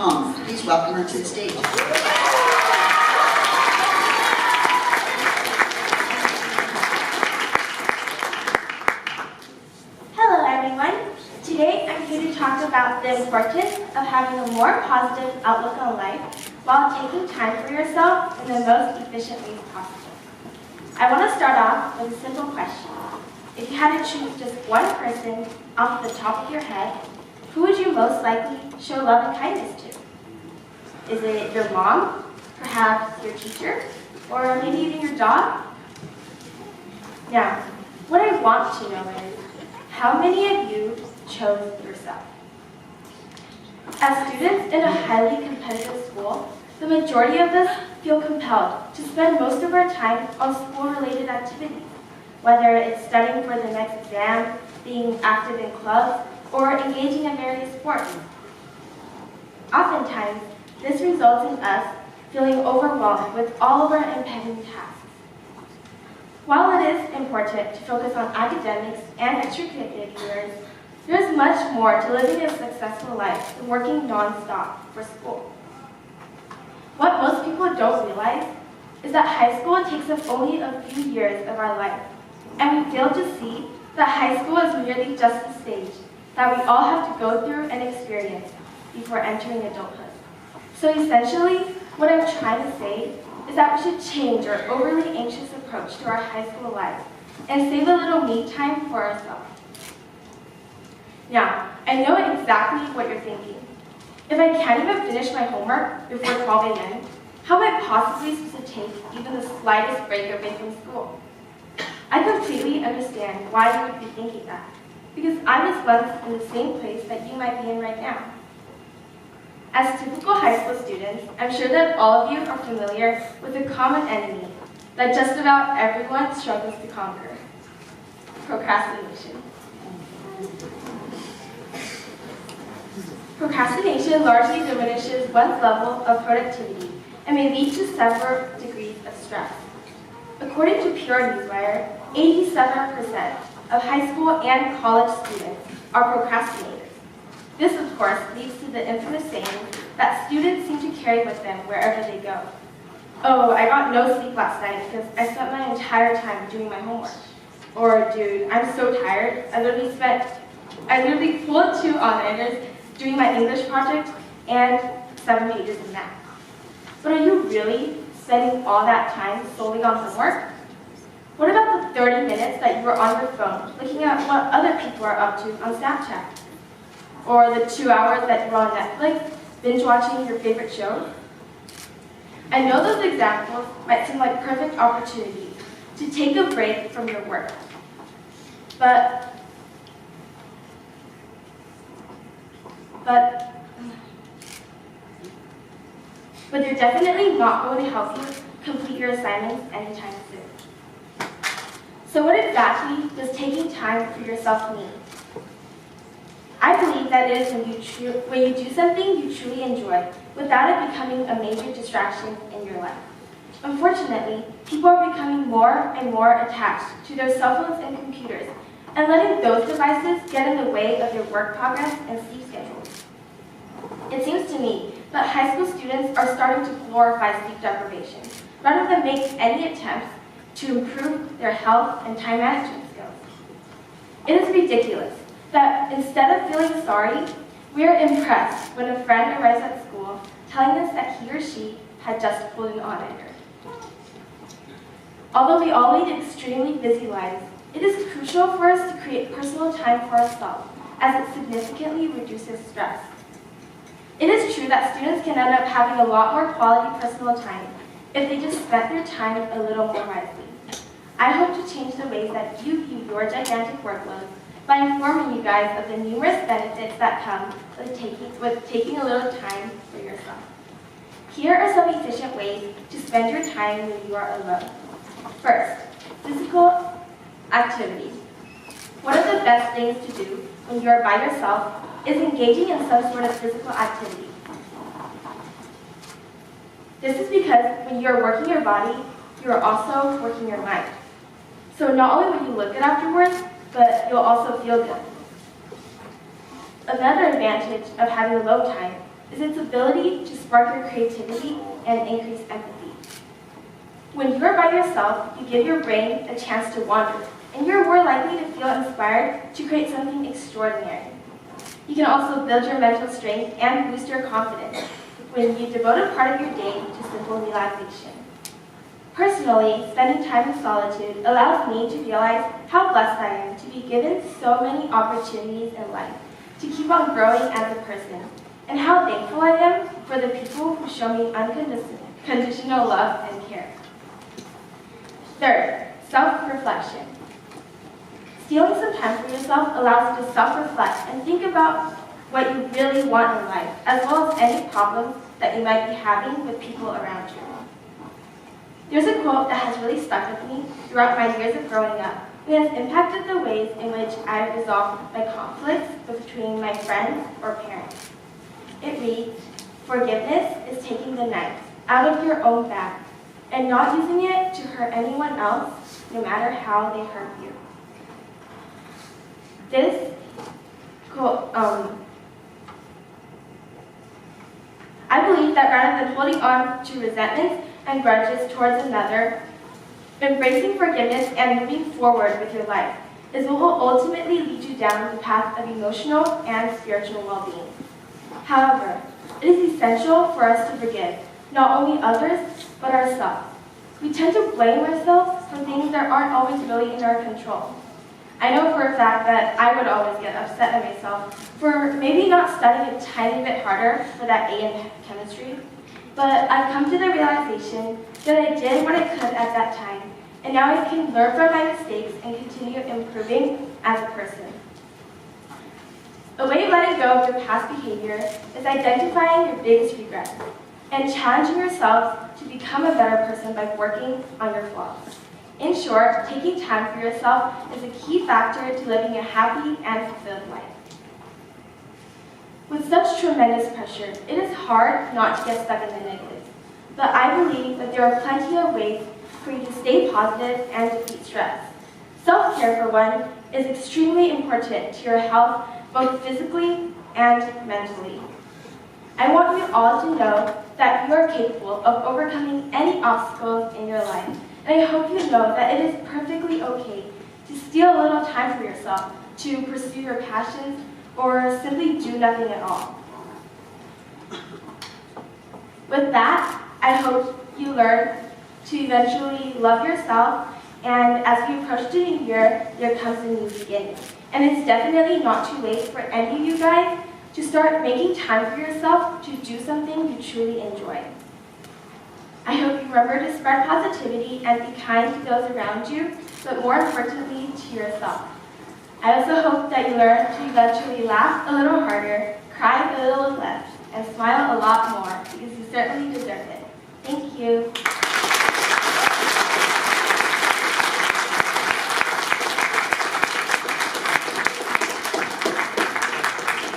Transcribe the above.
home. Please welcome her to the stage. Hello everyone. Today I'm here to talk about the importance of having a more positive outlook on life while taking time for yourself in the most efficient ways possible. I want to start off with a simple question. If you had to choose just one person off the top of your head, who would you most likely show love and kindness to? Is it your mom, perhaps your teacher, or maybe even your dog? Now, what I want to know is, how many of you chose yourself? As students in a highly competitive school, the majority of us feel compelled to spend most of our time on school-related activities, whether it's studying for the next exam, being active in clubs, or engaging in various sports. Oftentimes, this results in us feeling overwhelmed with all of our impending tasks. While it is important to focus on academics and extracurriculars, there is much more to living a successful life than working non-stop for school. What most people don't realize is that high school takes up only a few years of our life, and we fail to see that high school is merely just the stage that we all have to go through and experience before entering adulthood. So essentially, what I'm trying to say is that we should change our overly anxious approach to our high school life and save a little me time for ourselves. Now, I know exactly what you're thinking. If I can't even finish my homework before 12 a.m., how am I possibly supposed to take even the slightest break away from school? I completely understand why you would be thinking that, because I was once in the same place that you might be in right now. As typical high school students, I'm sure that all of you are familiar with a common enemy that just about everyone struggles to conquer: procrastination. Procrastination largely diminishes one's level of productivity and may lead to several degrees of stress. According to Pure Newswire, 87% of high school and college students are procrastinators. This, of course, leads to the infamous saying that students seem to carry with them wherever they go. Oh, I got no sleep last night because I spent my entire time doing my homework. Or, dude, I'm so tired, I literally pulled 2 all-nighters doing my English project and 7 pages of math. But are you really spending all that time solely on homework? What about the 30 minutes that you were on your phone looking at what other people are up to on Snapchat? Or the 2 hours that you're on Netflix, binge watching your favorite shows? I know those examples might seem like perfect opportunities to take a break from your work. But they're definitely not going to help you complete your assignments anytime soon. So what exactly does taking time for yourself mean? I believe that it is when you do something you truly enjoy, without it becoming a major distraction in your life. Unfortunately, people are becoming more and more attached to their cell phones and computers, and letting those devices get in the way of your work progress and sleep schedules. It seems to me that high school students are starting to glorify sleep deprivation, rather than make any attempts to improve their health and time management skills. It is ridiculous that instead of feeling sorry, we are impressed when a friend arrives at school telling us that he or she had just pulled an all-nighter. Although we all lead extremely busy lives, it is crucial for us to create personal time for ourselves, as it significantly reduces stress. It is true that students can end up having a lot more quality personal time if they just spent their time a little more wisely. I hope to change the ways that you view your gigantic workloads by informing you guys of the numerous benefits that come with taking a little time for yourself. Here are some efficient ways to spend your time when you are alone. First, physical activities. One of the best things to do when you are by yourself is engaging in some sort of physical activity. This is because when you are working your body, you are also working your mind. So not only will you look good afterwards, but you'll also feel good. Another advantage of having alone time is its ability to spark your creativity and increase empathy. When you're by yourself, you give your brain a chance to wander, and you're more likely to feel inspired to create something extraordinary. You can also build your mental strength and boost your confidence when you devote a part of your day to simple relaxation. Personally, spending time in solitude allows me to realize how blessed I am to be given so many opportunities in life to keep on growing as a person, and how thankful I am for the people who show me unconditional love and care. Third, self-reflection. Stealing some time for yourself allows you to self-reflect and think about what you really want in life, as well as any problems that you might be having with people around you. There's a quote that has really stuck with me throughout my years of growing up. It has impacted the ways in which I've resolved my conflicts between my friends or parents. It reads, "Forgiveness is taking the knife out of your own back and not using it to hurt anyone else, no matter how they hurt you." This quote, I believe that rather than holding on to resentments and grudges towards another, embracing forgiveness and moving forward with your life is what will ultimately lead you down the path of emotional and spiritual well-being. However, it is essential for us to forgive not only others, but ourselves. We tend to blame ourselves for things that aren't always really in our control. I know for a fact that I would always get upset at myself for maybe not studying a tiny bit harder for that A in chemistry, but I've come to the realization that I did what I could at that time, and now I can learn from my mistakes and continue improving as a person. A way of letting go of your past behavior is identifying your biggest regrets and challenging yourselves to become a better person by working on your flaws. In short, taking time for yourself is a key factor to living a happy and fulfilled life. With such tremendous pressure, it is hard not to get stuck in the negative, but I believe that there are plenty of ways for you to stay positive and defeat stress. Self-care, for one, is extremely important to your health, both physically and mentally. I want you all to know that you are capable of overcoming any obstacles in your life, and I hope you know that it is perfectly okay to steal a little time for yourself to pursue your passions or simply do nothing at all. With that, I hope you learn to eventually love yourself, and as we approach the new year, there comes a new beginning. And it's definitely not too late for any of you guys to start making time for yourself to do something you truly enjoy. I hope you remember to spread positivity and be kind to those around you, but more importantly, to yourself. I also hope that you learn to eventually laugh a little harder, cry a little less, and smile a lot more, because you certainly deserve it. Thank you.